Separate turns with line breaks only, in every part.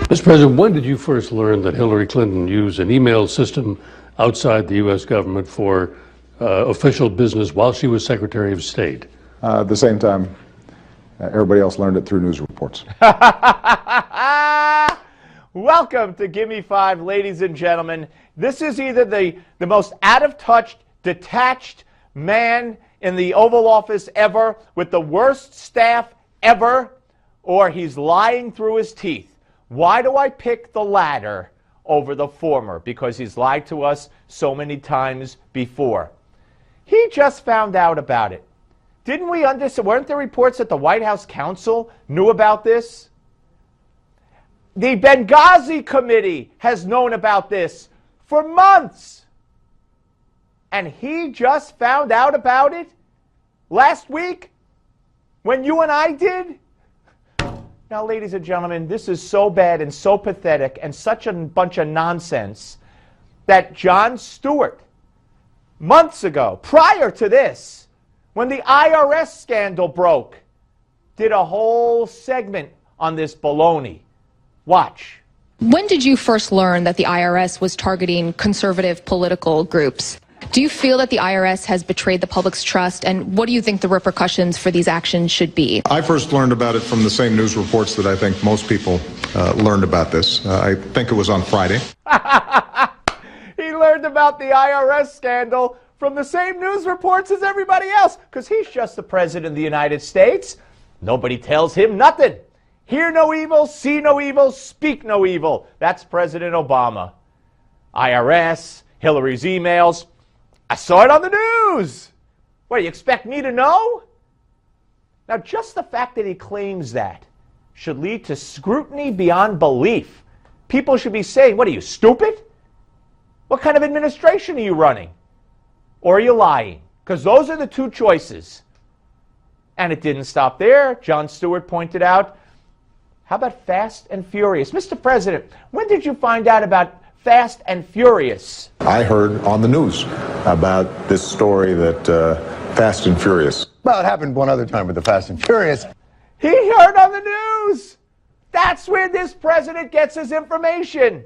Mr. President, when did you first learn that Hillary Clinton used an email system outside the U.S. government for official business while she was Secretary of State?
The same time everybody else learned it through news reports.
Welcome to Gimme 5, ladies and gentlemen. This is either the most out-of-touch, detached man in the Oval Office ever, with the worst staff ever, or he's lying through his teeth. Why do I pick the latter over the former? Because he's lied to us so many times before. He just found out about it. Didn't we understand? Weren't there reports that the White House counsel knew about this? The Benghazi Committee has known about this for months. And he just found out about it last week when you and I did? Now, ladies and gentlemen, this is so bad and so pathetic and such a bunch of nonsense that Jon Stewart, months ago, prior to this, when the IRS scandal broke, did a whole segment on this baloney. Watch.
When did you first learn that the IRS was targeting conservative political groups? Do you feel that the IRS has betrayed the public's trust, and what do you think the repercussions for these actions should be?
I first learned about it from the same news reports that I think most people learned about this. I think it was on Friday.
He learned about the IRS scandal from the same news reports as everybody else, because he's just the president of the United States. Nobody tells him nothing. Hear no evil, see no evil, speak no evil. That's President Obama. IRS, Hillary's emails. I saw it on the news. What, do you expect me to know? Now, just the fact that he claims that should lead to scrutiny beyond belief. People should be saying, what, are you stupid? What kind of administration are you running? Or are you lying? Because those are the two choices. And it didn't stop there. Jon Stewart pointed out, how about Fast and Furious? Mr. President, when did you find out about Fast and Furious?
I heard on the news about this story that Fast and Furious.
Well, it happened one other time with the Fast and Furious.
He heard on the news. That's where this president gets his information.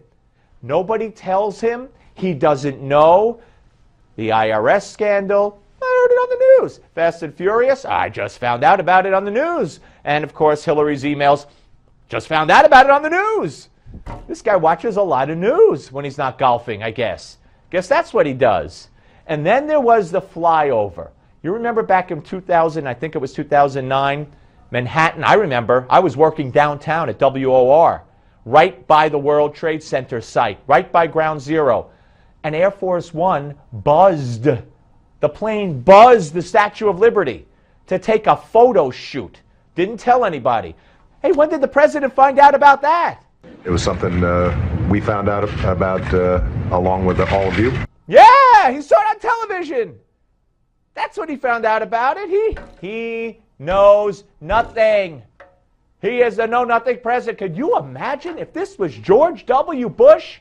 Nobody tells him. He doesn't know. The IRS scandal, I heard it on the news. Fast and Furious, I just found out about it on the news. And, of course, Hillary's emails, just found out about it on the news. This guy watches a lot of news when he's not golfing, I guess. Guess that's what he does. And then there was the flyover. You remember back in 2000, I think it was 2009, Manhattan, I remember, I was working downtown at WOR, right by the World Trade Center site, right by Ground Zero. And Air Force One buzzed, the plane buzzed the Statue of Liberty to take a photo shoot. Didn't tell anybody. Hey, when did the president find out about that?
It was something we found out about along with all of you.
Yeah, he saw it on television. That's when he found out about it. He knows nothing. He is a know-nothing president. Could you imagine if this was George W. Bush?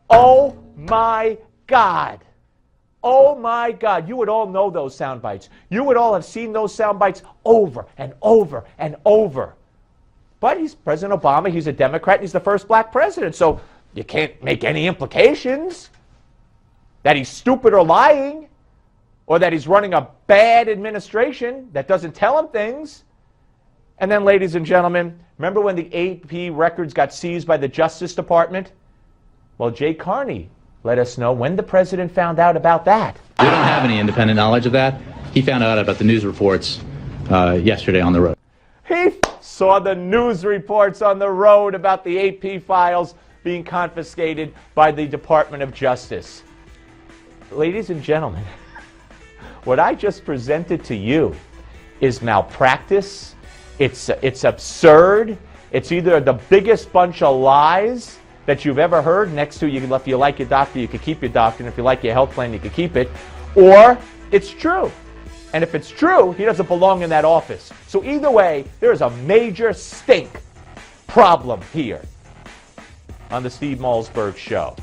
Oh, my God. Oh, my God. You would all know those sound bites. You would all have seen those sound bites over and over and over. But he's President Obama. He's a Democrat. And he's the first black president. So you can't make any implications that he's stupid or lying, or that he's running a bad administration that doesn't tell him things. And then, ladies and gentlemen, remember when the AP records got seized by the Justice Department? Well, Jay Carney let us know when the president found out about that.
We don't have any independent knowledge of that. He found out about the news reports yesterday on the road.
He saw the news reports on the road about the AP files being confiscated by the Department of Justice. Ladies and gentlemen, what I just presented to you is malpractice. It's absurd. It's either the biggest bunch of lies that you've ever heard. Next to you, if you like your doctor, you can keep your doctor. And if you like your health plan, you can keep it. Or it's true. And if it's true, he doesn't belong in that office. So either way, there is a major stink problem here on the Steve Malzberg Show.